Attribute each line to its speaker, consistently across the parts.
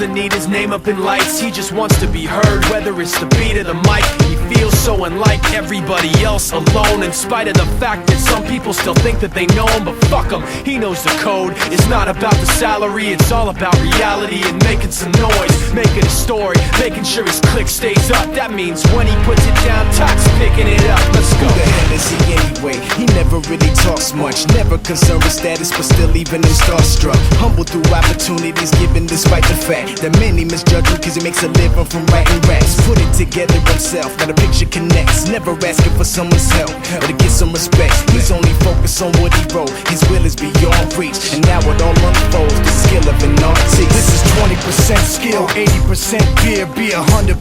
Speaker 1: doesn't need his name up in lights, he just wants to be heard, whether it's the beat of the mic. He feels so unlike everybody else, alone, in spite of the fact that some people still think that they know him. But fuck him, he knows the code. It's not about the salary, it's all about reality and making some noise, making a story, making sure his click stays up. That means when he puts it down, Tox picking it up. Let's go.
Speaker 2: Who the hell is he anyway? He never really talks much, never concerned with status, but still leaving him starstruck. Humble through opportunities given despite the fact that many misjudge him cause he makes a living from writing raps. Put it together himself, now the picture connects, never asking for someone's help or to get some respect. He's only focused on what he wrote, his will is beyond reach, and now it all unfolds, the skill of an artist.
Speaker 3: This is 20% skill, 80% fear, be 100%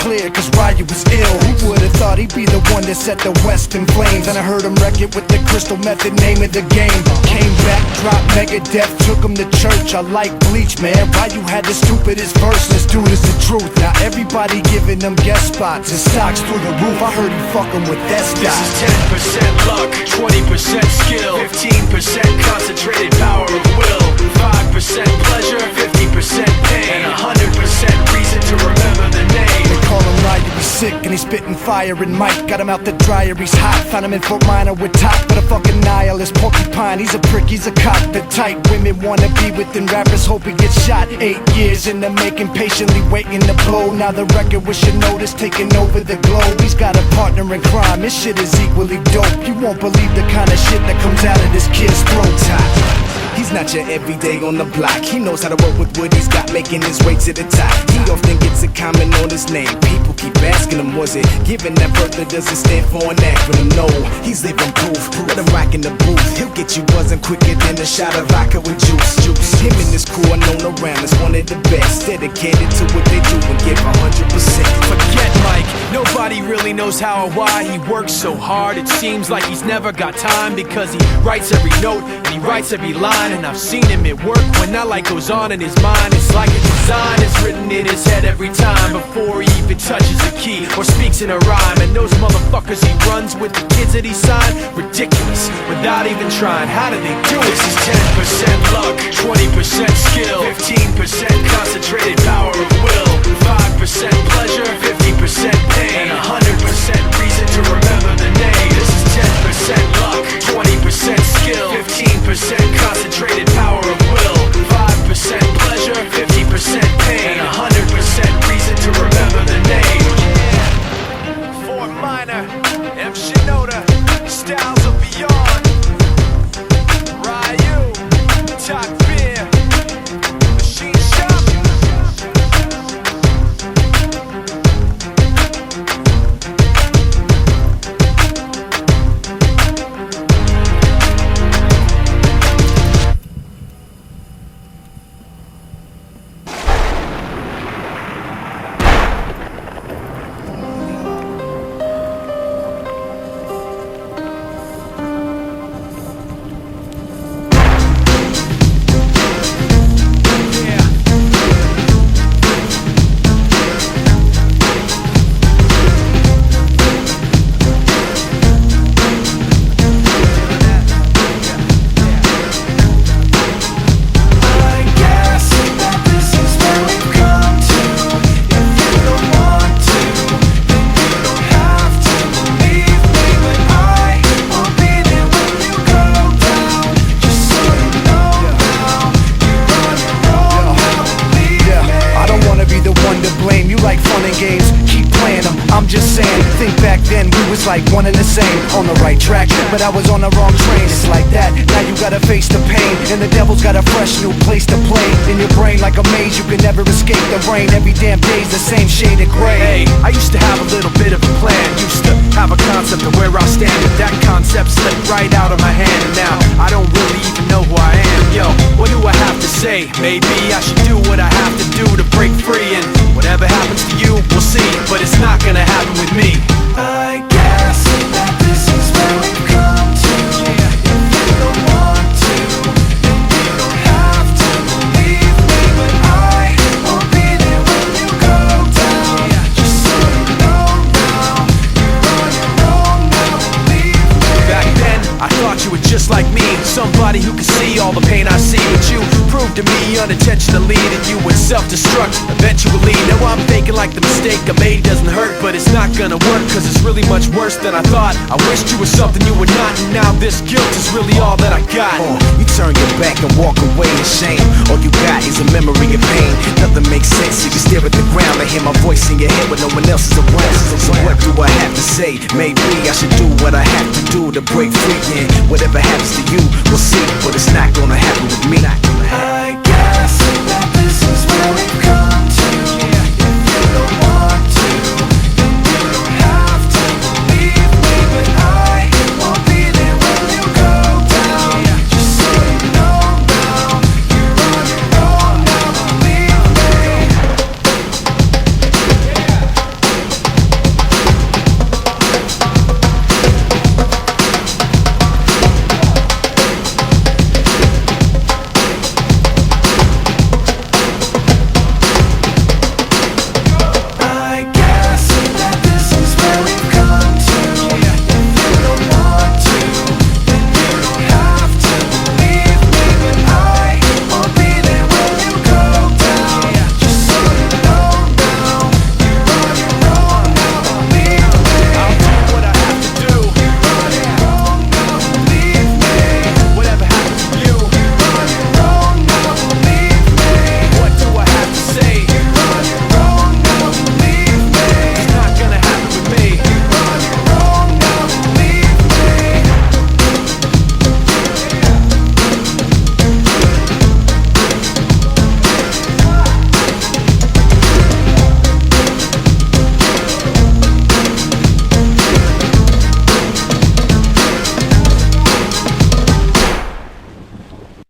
Speaker 3: clear, cause Ryu was ill. Who would've thought he'd be the one that set the West in flames? And I heard him wreck it with the crystal method, name of the game. Came back, dropped Megadeth, took him to church. I like Bleach, man, Ryu had the stupidest verse, this dude is the truth. Now everybody giving them guest spots and stocks through the roof. I heard he fucking with that stock.
Speaker 1: This is 10% luck, 20% skill, 15% concentrated power of will, 5% pleasure, 50% pain, and 100% reason to remember the name.
Speaker 3: They call him Ryu, he's sick and he's spitting fire and Mike got him out the dryer, he's hot. Found him in Fort Minor with top, but a fucking nihilist porcupine. He's a prick, he's a cock, the type women wanna be within. Rappers hope he gets shot. 8 years in the making, patiently waiting to blow. Now the record with your notice taking over the globe. He's got a partner in crime, his shit is equally dope. You won't believe the kind of shit that comes out of this kid's throat.
Speaker 2: He's not your everyday on the block. He knows how to work with what he's got, making his way to the top. He often gets a comment on his name. People keep asking him, was it given that birth that doesn't stand for an acronym? No, he's living proof. Let him rock in the booth. He'll get you buzzing quicker than a shot of vodka with juice. Him and his crew are known around as one of the best, dedicated to what they do and give 100%.
Speaker 1: Forget Mike, nobody really knows how or why he works so hard. It seems like he's never got time, because he writes every note and he writes every line. And I've seen him at work when that light goes on in his mind. It's like a design is written in his head every time, before he even touches a key or speaks in a rhyme. And those motherfuckers he runs with, the kids that he signed, ridiculous, without even trying. How do they do it? This is 10% luck, 20% skill, 15% concentrated power of will, 5% pleasure, 50% pain, and 100% reason to remember the name. This is 10% luck, 20% skill, 15% concentrated power of will, 5% pleasure, 50% pain, and 100% reason to remember the name. Fort Minor, M. Shinoda, styles of beyond, Ryu, Talk Beer, Machine Shop.
Speaker 3: I'm just saying, think back then we was like one and the same, on the right track, but I was on the wrong train. It's like that, now you gotta face the pain, and the devil's got a fresh new place to play. In your brain like a maze, you can never escape the rain. Every damn day's the same shade of gray.
Speaker 1: Hey, I used to have a little bit of a plan, used to have a concept of where I'll stand, but that concept slipped right out of my hand, and now I don't really even know who I am. Yo, what do I have to say? Maybe I should do what I have to do to break free, and whatever happens to you, we'll see, but it's not gonna happen with me.
Speaker 4: I guess that this is where we've come to. If you don't want to, then you don't have to believe me, but I will be there when you go down. Just so you know now, you're on your own now, believe me.
Speaker 1: Back then, I thought you were just like like me, somebody who can see all the pain I see. But you proved to me unintentionally that you would self-destruct eventually. Now I'm thinking like the mistake I made doesn't hurt, but it's not gonna work, cause it's really much worse than I thought. I wished you were something you were not, and now this guilt is really all that I got.
Speaker 2: You turn your back and walk away in shame. All you got is a memory of pain. Nothing makes sense, you can stare at the ground and hear my voice in your head when no one else is around. So what do I have to say? Maybe I should do what I have to do to break free, and whatever happens to you,